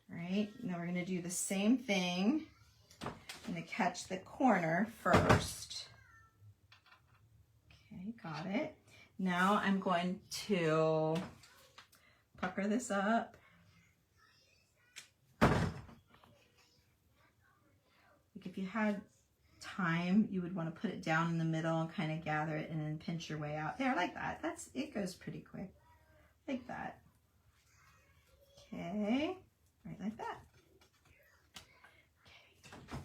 All right, now we're gonna do the same thing. I'm gonna catch the corner first. Okay, got it. Now I'm going to pucker this up. Like if you had time, you would want to put it down in the middle and kind of gather it and then pinch your way out. There, like that. It goes pretty quick. Like that. Okay, right like that. Okay.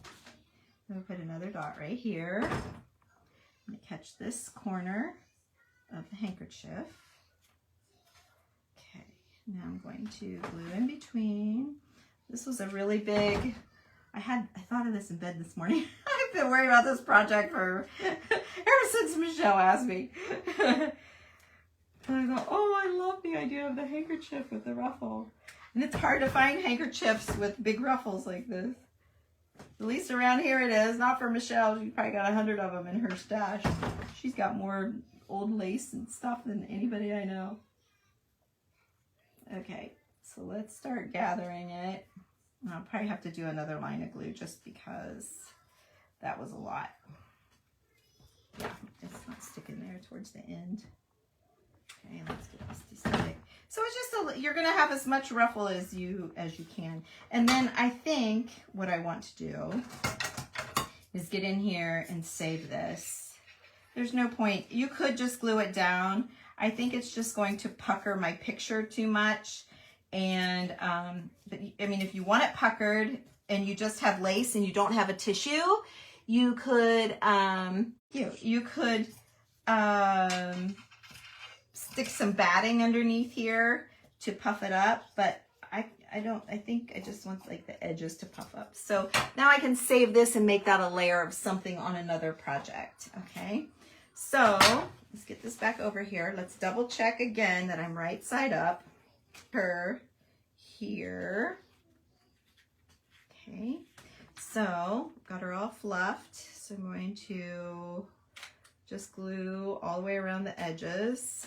Then we'll put another dot right here. I'm going to catch this corner of the handkerchief. Okay, now I'm going to glue in between. This was a really big, I thought of this in bed this morning. I've been worried about this project ever since Michelle asked me. And I thought, oh, I love the idea of the handkerchief with the ruffle. And it's hard to find handkerchiefs with big ruffles like this. At least around here it is. Not for Michelle. She probably got 100 of them in her stash. She's got more old lace and stuff than anybody I know. Okay, so let's start gathering it. I'll probably have to do another line of glue just because that was a lot. Yeah, it's not sticking there towards the end. Okay, let's get this stick. So it's just you're gonna have as much ruffle as you can. And then I think what I want to do is get in here and save this. There's no point. You could just glue it down. I think it's just going to pucker my picture too much. And but I mean, if you want it puckered and you just have lace and you don't have a tissue, you could stick some batting underneath here to puff it up, but I think I just want like the edges to puff up. So now I can save this and make that a layer of something on another project, okay? So let's get this back over here. Let's double check again that I'm right side up. Her here. Okay, so got her all fluffed. So I'm going to just glue all the way around the edges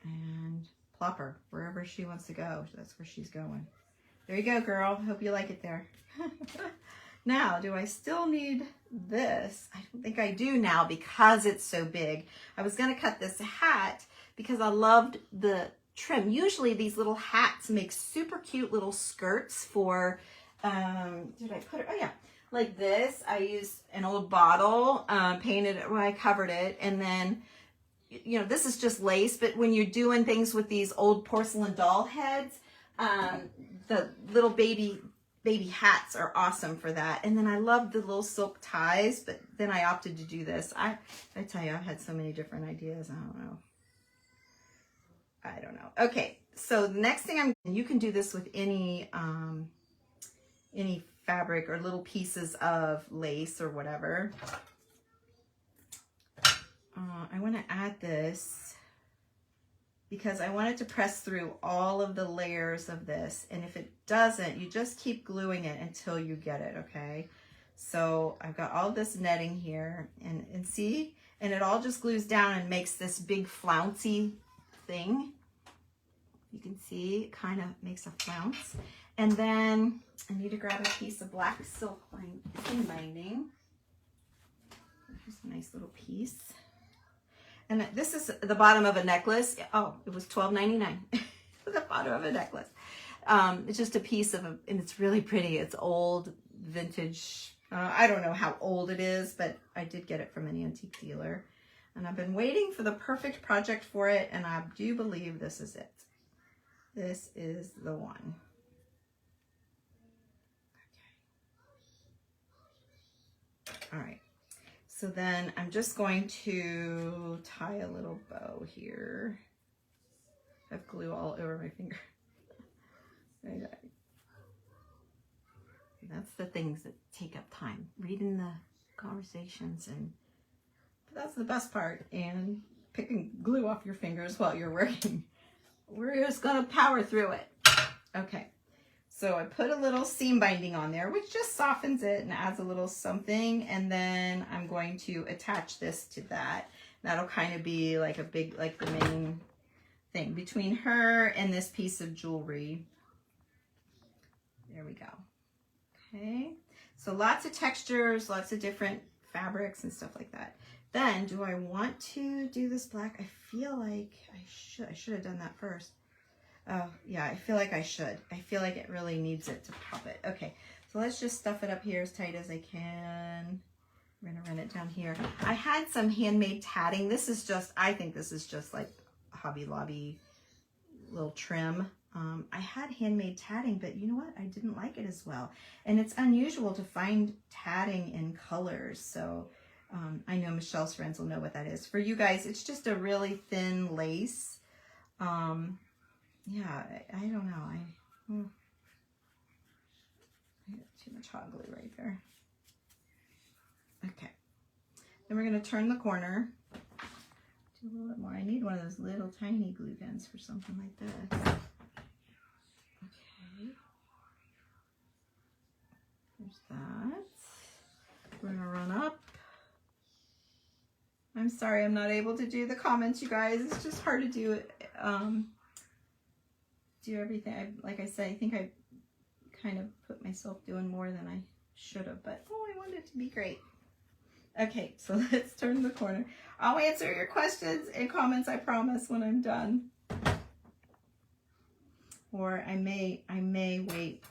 and plop her wherever she wants to go. That's where she's going. There you go, girl. Hope you like it there. Now, do I still need this? I don't think I do now because it's so big. I was going to cut this hat because I loved the trim. Usually these little hats make super cute little skirts for, did I put it? Oh yeah, like this. I used an old bottle, painted it, well, I covered it, and then, you know, this is just lace, but when you're doing things with these old porcelain doll heads, the little baby hats are awesome for that. And then I love the little silk ties, but then I opted to do this. I tell you, I've had so many different ideas. I don't know. Okay, so the next thing you can do this with any fabric or little pieces of lace or whatever. I want to add this because I want it to press through all of the layers of this. And if it doesn't, you just keep gluing it until you get it, okay? So I've got all this netting here and see, and it all just glues down and makes this big flouncy thing. You can see it kind of makes a flounce. And then I need to grab a piece of black silk seam binding. Here's a nice little piece. And this is the bottom of a necklace. Oh, it was $12.99. The bottom of a necklace. It's just a piece of and it's really pretty. It's old, vintage. I don't know how old it is, but I did get it from an antique dealer. And I've been waiting for the perfect project for it, and I do believe this is it. This is the one. Okay. All right. So then I'm just going to tie a little bow here. I have glue all over my finger. Okay. That's the things that take up time. Reading the conversations, but that's the best part. And picking glue off your fingers while you're working. We're just gonna power through it. Okay. So I put a little seam binding on there, which just softens it and adds a little something. And then I'm going to attach this to that. That'll kind of be like a big, like the main thing between her and this piece of jewelry. There we go. Okay. So lots of textures, lots of different fabrics and stuff like that. Then do I want to do this black? I feel like I should have done that first. Oh, yeah, I feel like I should. I feel like it really needs it to pop it. Okay, so let's just stuff it up here as tight as I can. I'm going to run it down here. I had some handmade tatting. This is just, I think this is just like Hobby Lobby little trim. I had handmade tatting, but you know what? I didn't like it as well. And it's unusual to find tatting in colors. So I know Michelle's friends will know what that is. For you guys, it's just a really thin lace. Yeah, I don't know. I got too much hot glue right there. Okay. Then we're going to turn the corner. Do a little bit more. I need one of those little tiny glue guns for something like this. Okay. There's that. We're going to run up. I'm sorry I'm not able to do the comments, you guys. It's just hard to do it. Do everything. Like I said, I think I kind of put myself doing more than I should have, but oh, I want it to be great. Okay, so let's turn the corner. I'll answer your questions and comments, I promise, when I'm done. Or I may wait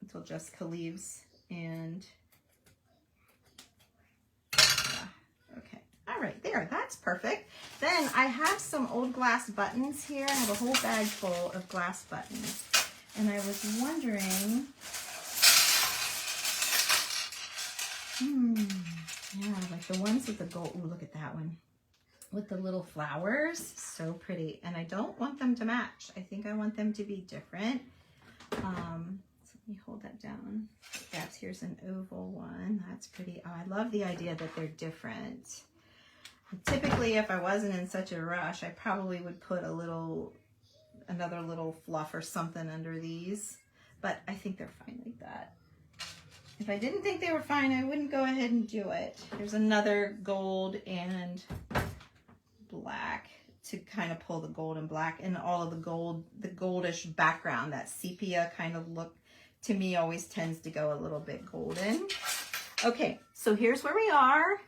until Jessica leaves and okay. All right, there, that's perfect. Then I have some old glass buttons here. I have a whole bag full of glass buttons. And I was wondering, yeah, like the ones with the gold. Ooh, look at that one. with the little flowers. So pretty. And I don't want them to match. I think I want them to be different. So let me hold that down. That's, here's an oval one. That's pretty. Oh, I love the idea that they're different. Typically, if I wasn't in such a rush, I probably would put another little fluff or something under these, but I think they're fine like that. If I didn't think they were fine, I wouldn't go ahead and do it. There's another gold and black to kind of pull the gold and black and all of the gold, the goldish background, that sepia kind of look to me always tends to go a little bit golden. Okay, so here's where we are.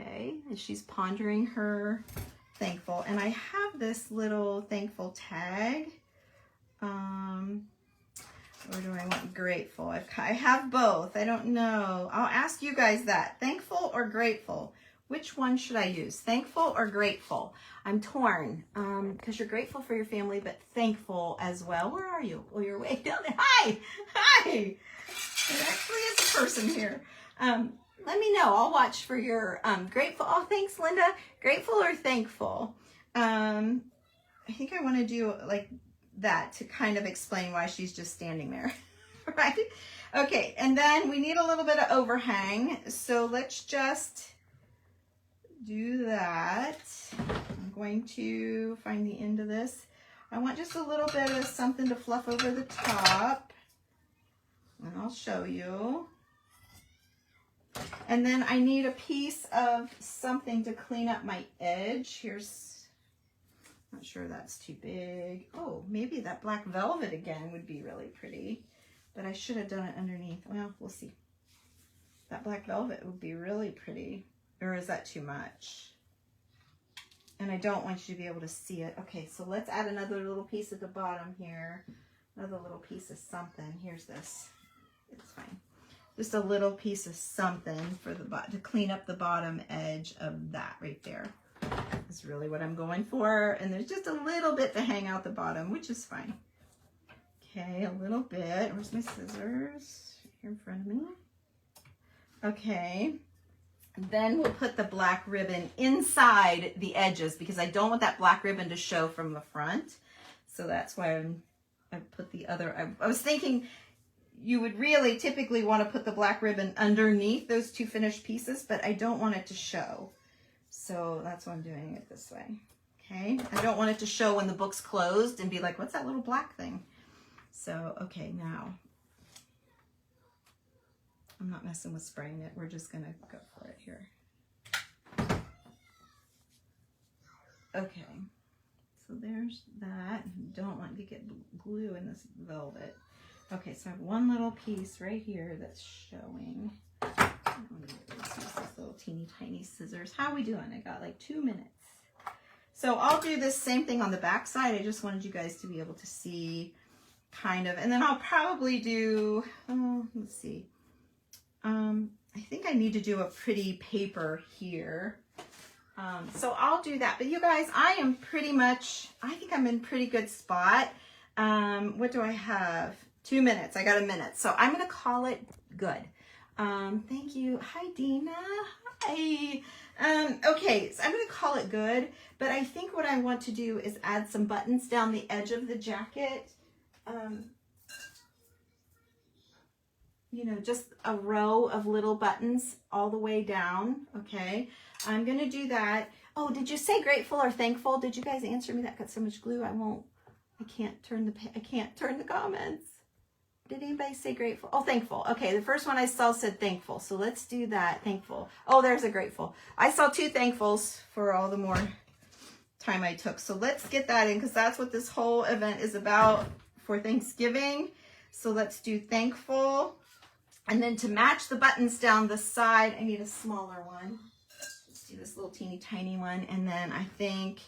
Okay, and she's pondering her thankful, and I have this little thankful tag. Or do I want grateful? I have both. I don't know. I'll ask you guys that. Thankful or grateful? Which one should I use? Thankful or grateful? I'm torn because you're grateful for your family, but thankful as well. Where are you? Oh, you're way down there. Hi! Hi! There actually is a person here. Let me know. I'll watch for your grateful. Oh, thanks, Linda. Grateful or thankful? I think I want to do like that to kind of explain why she's just standing there, right? Okay, and then we need a little bit of overhang. So let's just do that. I'm going to find the end of this. I want just a little bit of something to fluff over the top, and I'll show you. And then I need a piece of something to clean up my edge. Here's, not sure that's too big. Oh, maybe that black velvet again would be really pretty, but I should have done it underneath. Well, we'll see. That black velvet would be really pretty, or is that too much? And I don't want you to be able to see it. Okay, so let's add another little piece at the bottom here. Another little piece of something. Here's this. It's fine. Just a little piece of something for the to clean up the bottom edge of that right there. That's really what I'm going for. And there's just a little bit to hang out the bottom, which is fine. Okay, a little bit. Where's my scissors? Here in front of me. Okay. And then we'll put the black ribbon inside the edges because I don't want that black ribbon to show from the front. So that's why I put the other, I was thinking you would really typically want to put the black ribbon underneath those two finished pieces, but I don't want it to show. So that's why I'm doing it this way. Okay. I don't want it to show when the book's closed and be like, what's that little black thing? So, okay, now I'm not messing with spraying it. We're just going to go for it here. Okay. So there's that. Don't want to get glue in this velvet. Okay, so I have one little piece right here that's showing. I'm gonna use these little teeny tiny scissors. How are we doing? I got like 2 minutes. So I'll do this same thing on the back side. I just wanted you guys to be able to see kind of, and then I'll probably do, let's see. I think I need to do a pretty paper here. So I'll do that. But you guys, I am pretty much, I think I'm in pretty good spot. What do I have? 2 minutes. I got a minute. So I'm going to call it good. Thank you. Hi, Dina. Hi. Okay, so I'm going to call it good, but I think what I want to do is add some buttons down the edge of the jacket. You know, just a row of little buttons all the way down. Okay, I'm going to do that. Oh, did you say grateful or thankful? Did you guys answer me that? Got so much glue. I can't turn the comments. Did anybody say grateful? Oh, thankful. Okay, the first one I saw said thankful. So let's do that. Thankful. Oh, there's a grateful. I saw 2 thankfuls for all the more time I took. So let's get that in because that's what this whole event is about for Thanksgiving. So let's do thankful. And then to match the buttons down the side, I need a smaller one. Let's do this little teeny tiny one. And then I think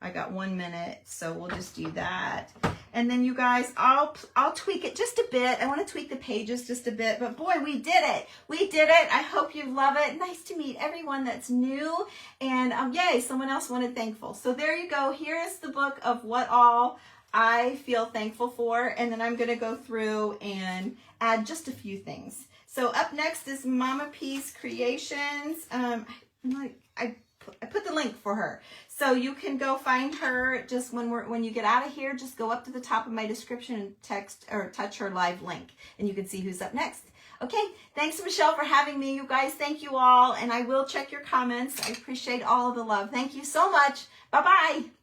I got 1 minute, so we'll just do that. And then you guys, I'll tweak it just a bit. I want to tweak the pages just a bit, but boy, we did it. We did it. I hope you love it. Nice to meet everyone that's new. And yay, someone else wanted thankful. So there you go. Here is the book of what all I feel thankful for. And then I'm going to go through and add just a few things. So up next is Mama Peace Creations. I I put the link for her. So you can go find her just when you get out of here, just go up to the top of my description and text or touch her live link and you can see who's up next. Okay, thanks Michelle for having me, you guys. Thank you all, and I will check your comments. I appreciate all of the love. Thank you so much. Bye-bye.